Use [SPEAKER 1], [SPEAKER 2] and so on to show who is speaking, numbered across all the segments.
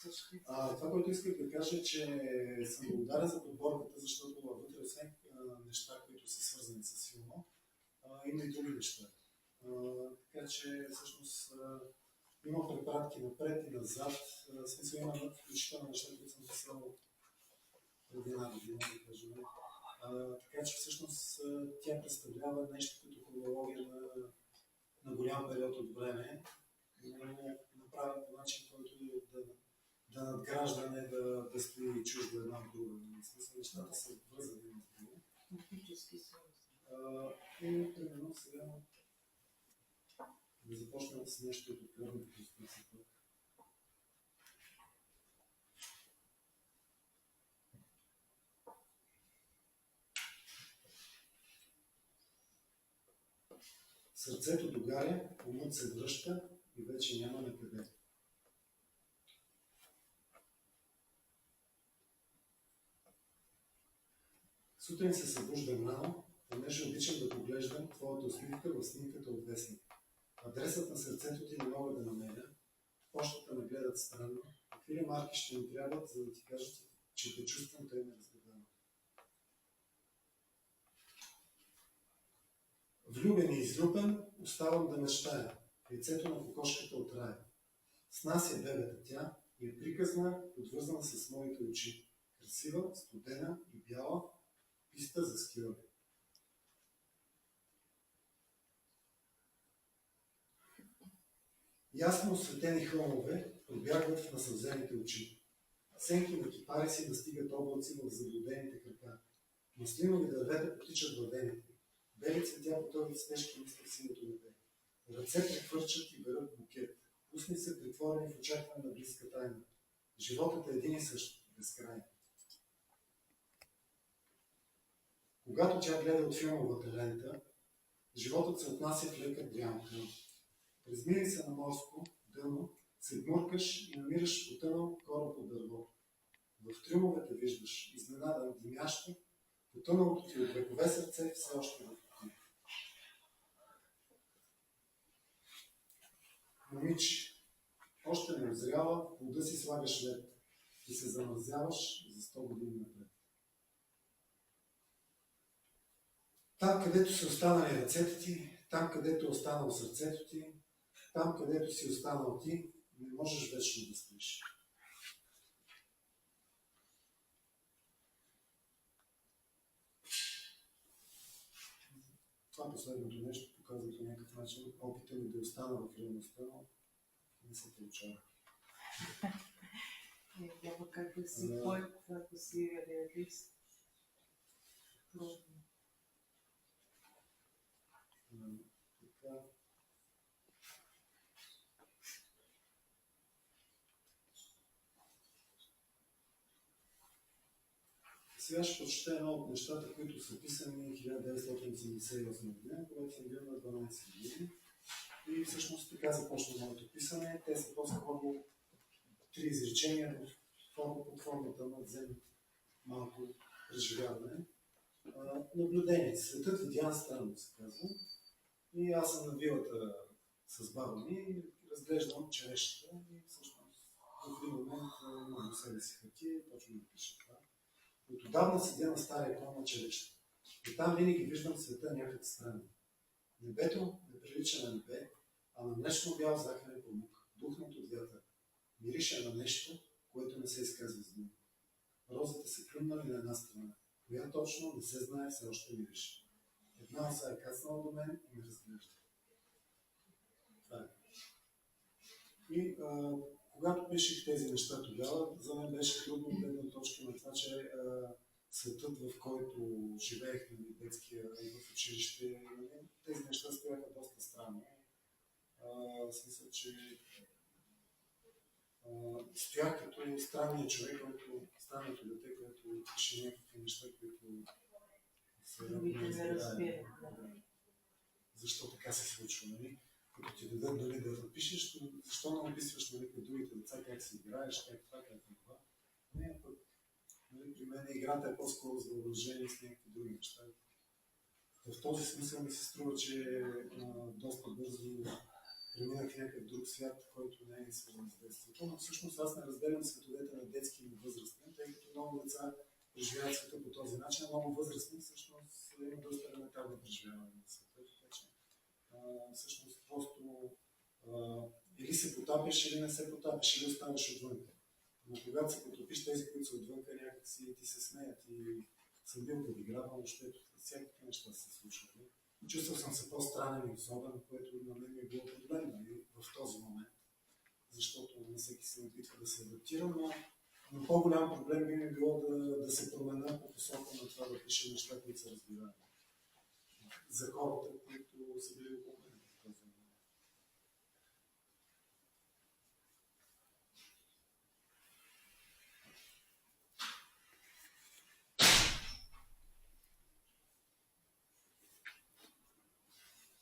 [SPEAKER 1] Това, което исках да кажа е, че съм благодарен за подборката, защото вътре освен неща, които са свързани с филма, има и други неща. Така че всъщност има препратки напред и назад. Смисъл има включително неща, които съм писал преди една година, да кажем. Така че всъщност тя представлява нещо като хронология на голям период от време, направен по начин, който да надгражда, не да стои чужда една от друга. В смисъл нещата са вързани на друго. И примерно сега да започнем с нещо от откриването пространството. Сърцето догаря, умът се връща и вече няма на къде. Сутрин се събуждам рано, понеже обичам да поглеждам твоята усмивка в снимката от вестник. Адресът на сърцето ти не мога да намеря, почтата ме гледат странно, какви ремарки ще ми трябват, за да ти кажат, че те чувствам тъй неразгледано. Влюбен и излюбен, оставам да мечтая, лицето на кокошката от рая. С нас е бебета тя и е приказна, подвързана с моите очи. Красива, студена и бяла, писта за скиване. Ясно осветени хълмове пробягват в насълзените очи. Сенки на кипари си настигат облаци в заблудените крака. Маслинови дървета потичат във вените. Бели цветя потъват с тежки мисли в синето небе. Ръце прехвърчат и берат букет. Устни са притворени в очакване на близка тайна. Животът е един и същ, безкрайен. Когато тя гледа от филмовата лента, животът се отнася в лека дрямка. Презмири се на морско дъно, се гмуркаш и намираш потънал кораб от дърво. В трюмовете виждаш, изненадан, димящо, потъналото ти от векове сърце все още в пути. Момич, още не озряла, в плода си слагаш лед и се замързяваш за 100 години напред. Там, където са останали ръцете ти, там, където е останало сърцето ти, там, където си останал ти, не можеш вечно да стоиш. Това последното нещо показва по някакъв начин опита ми да остана в реалността, но не се получава.
[SPEAKER 2] Няма как да си поет, ако си реалист.
[SPEAKER 1] Така. Сега ще прочета едно от нещата, които са писани 1988 година, когато съм бил на 12 години. И всъщност така започна моето писане. Те са по-скоро 3 изречения под формата на взем малко преживяване. Наблюдение. Светът видян странно се казва. И аз съм на вилата с баба ми и разглеждам черешата и всъщност в един момент имам до себе си хартия и почвам да пиша това. От отдавна седя на стария клон на черешата. И там винаги виждам света някак странно. Небето не прилича на небе, а на млечно бял захарен памук, духнат от вятър. Мирише на нещо, което не се изказва с дума. Розите са клюмнали на една страна, коя точно не се знае, все още мирише. Една оса е кацнала до мен и ме разглежда. Това е. И когато пишех тези неща тогава, за мен беше трудно от гледна точка на това, че светът, в който живеех на детския и в училище, тези неща стояха доста странно. В смисъл, че стоях като странния човек, който странното дете, което пише някакви неща, които се разбират. Защо така се случва, нали? Като ти дадат дали да напишеш, защо не описваш, нали, като другите деца, как си играеш, как това, как това. Не, пък, нали, при мен играта е по-скоро за въоръжение с някакви други неща. В този смисъл ми се струва, че доста бързо преминах в някакъв друг свят, който не е свързан с детството, но всъщност аз не разделям световете на детски и възрастни, тъй като много деца преживяват света по този начин, а много възрастни всъщност има доста елементарно преживяване на света, така че всъщност просто или се потапяш, или не се потапяш, или оставаш отвън. Но когато се потопиш, тези, които са отвънка, някакси ти се смеят и съм бил подигравал, въобще всякакви неща се случват. Чувствал съм се по-странен и особен, което на мен ми е било проблемно и в този момент, защото не всеки се опитва да се адаптира, но по-голям проблем би ми било да се променя по посока на това да пиша неща, които са разбираеми за хората, които са били около мен в този момент.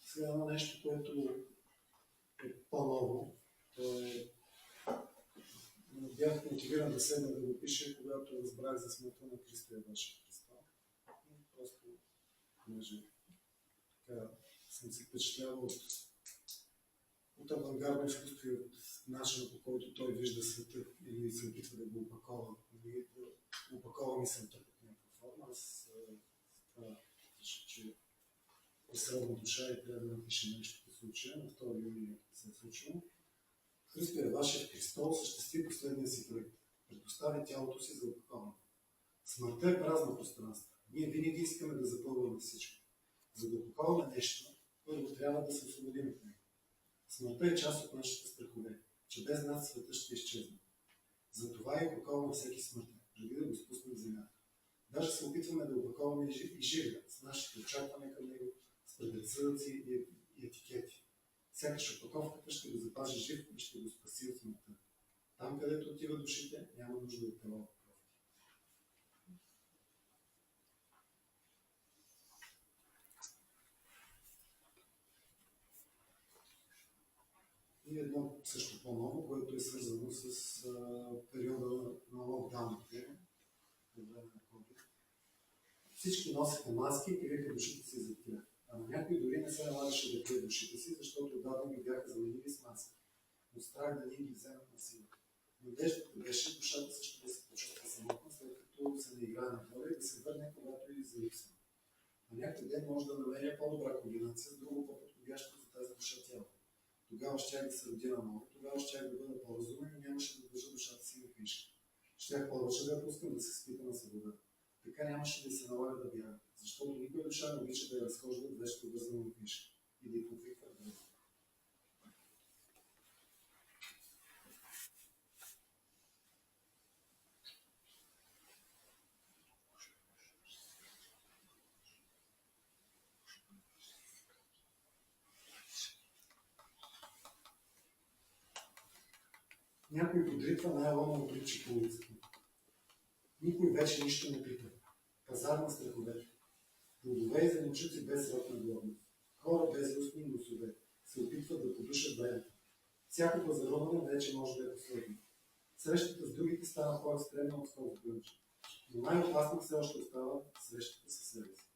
[SPEAKER 1] Сега едно нещо, което е по-ново, то е бях мотивиран да седна да го пиша, когато разбрах за смъртта на Христо Явашев Христо. Просто, понеже така съм се впечатлявал от авангардно изкуство и от начина, по който той вижда света или се опитва да го опакова, или да опакова мисълта под някаква форма. Аз това реша, че е сродна душа и трябва да напиша нещо по случая. На 2 юни се е случило. Христо Явашев Христо осъществи последния си проект. Предоставя тялото си за опаковане. Смъртта е празно пространство. Ние винаги искаме да запълваме всичко. За да опаковаме нещо, първо трябва да се освободим от него. Смъртта е част от нашите страхове, че без нас света ще изчезне. Затова и опаковаме всеки смъртен, преди да го спуснем в земята. Даже се опитваме да опаковаме и живия, с нашите очаквания към него, с предразсъдъци и етикети. Сякаш опаковката ще го запази жив и ще го спаси от смъртта. Там, където отива душите, няма нужда от тела опаковки. И едно също по-ново, което е свързано с периода на локдауните, по време на COVID. Всички носеха маски и криеха душите си зад тях. А на някои дори не се налагаше да крият душите си, защото отдавна ги бяха заменили с маски. От страх да ни ги вземат на сила. Надеждата беше душата също да се почувства самотна, след като се наиграе на воля и да се върне, когато и залипсва. А някой ден може да намеря по-добра комбинация с друго по-подходящо за тази душа тяло. Тогава щях да се родя наново, тогава щях да бъда по-разумен и нямаше да държа душата си на книжка. Щях повече да я пускам да се спита на свобода. Така нямаше да се налага да бяга, защото никой душа не обича да я разхожда от вещето вързано на книжка и да й подвиква друго. Някой подритва най-ломно притчи по улицата. Никой вече нищо не пита. Пазар на страховете. Плодове и зеленчуци без срок на годност. Хора без устни носове се опитват да подушат бремето. Всяко пазаруване вече може да е последно. Срещата с другите става по-екстремна от скоро гънче. Но най-опасно все още остава срещата със себе си.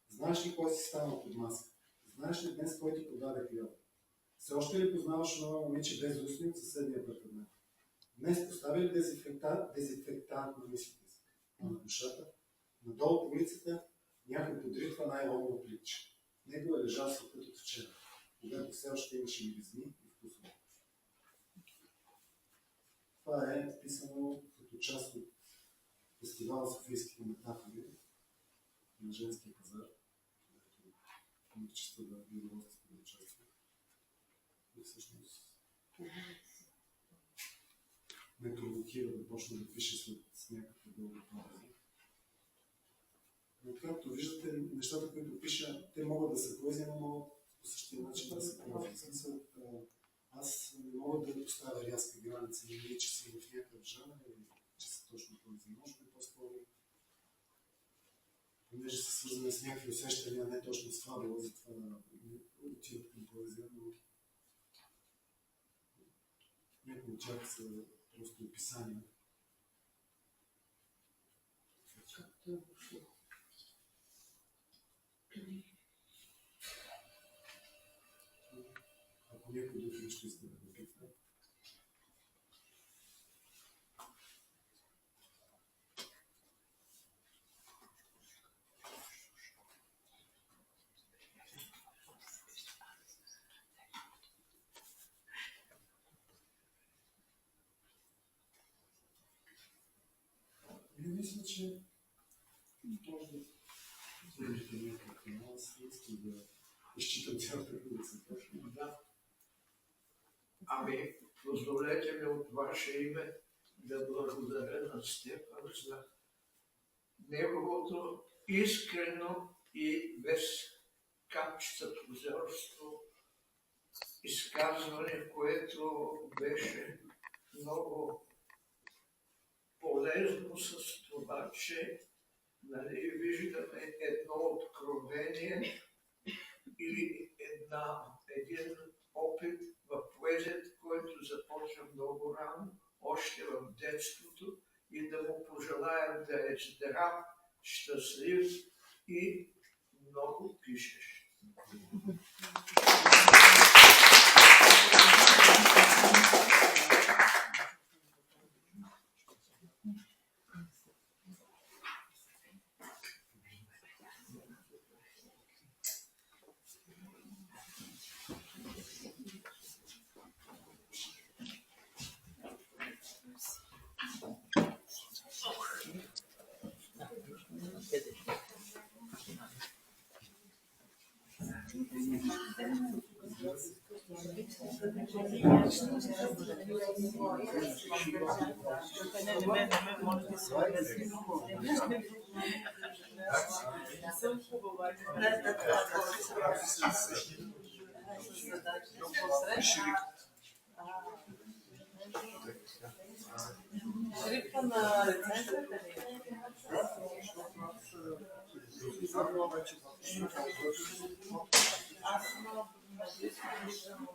[SPEAKER 1] Знаеш ли кой си станал под маска? Знаеш ли днес кой ти подаде хляба? Все още ли познаваш това момиче без устни от съседния апартамент? Днес поставя ли дезинфектант на мислите си? А на душата? Надолу по улицата някой подритва най-ломно притча. Него е лежал светът от вчера, когато все още имаше миризми и вкусове. Това е писано като част от фестивала Софийските метафори на женския пазар, където имах честа да ви удоволствие да участвам. И всъщност ме провокира да почна да пиша с някаква дълга пауза. Но както виждате, нещата, които пиша, те могат да са поезия, но могат по същия начин да са поезия. Аз не мога да поставя рязка граница, или че съм в някакъв жанр, или че са точно поезия. Може би по-скоро, понеже са свързани с някакви усещания, не точно с фабула, затова отиват към поезия, но някои от тях са просто описания. Ако някой ще искате да го питате. И мисля, че може да следващите някакъв канал, искам да изчитам цялата книга.
[SPEAKER 3] Да. Ами, позволете ми от ваше име да благодаря на Стефан за неговото искрено и без капчета позорство изказване, което беше много полезно с това, че нали, виждаме едно откровение или един опит в поезията, който започва много рано, още в детството, и да му пожелаем да е здрав, щастлив и много пишеш.
[SPEAKER 2] Шрифта на рецензията ли? Аз на близко виждам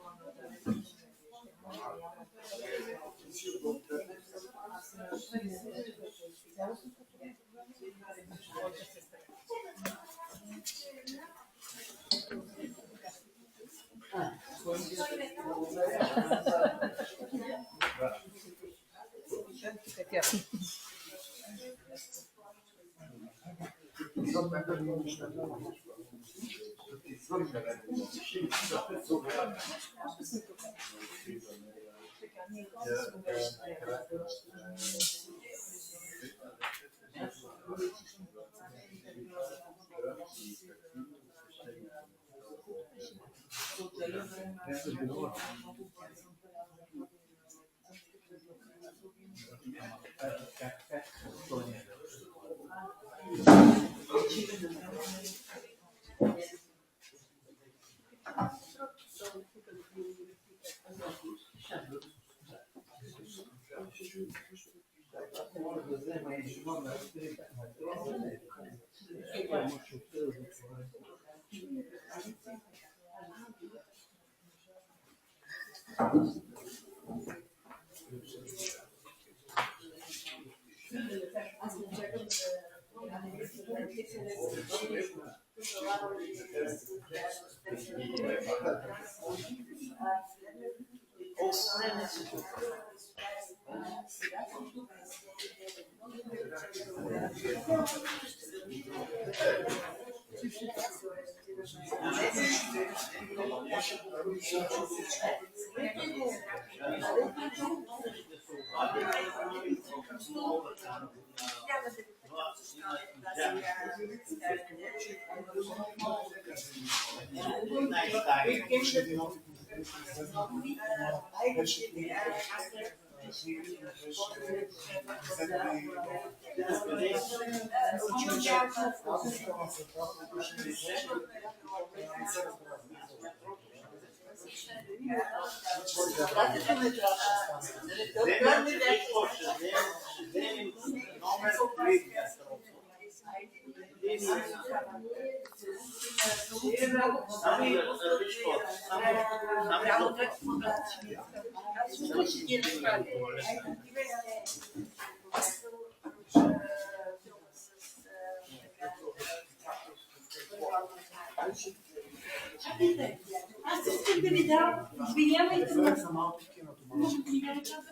[SPEAKER 4] Аз искам да да, извинявайте,
[SPEAKER 1] Ефект за малко в киното. може.
[SPEAKER 4] може би няма как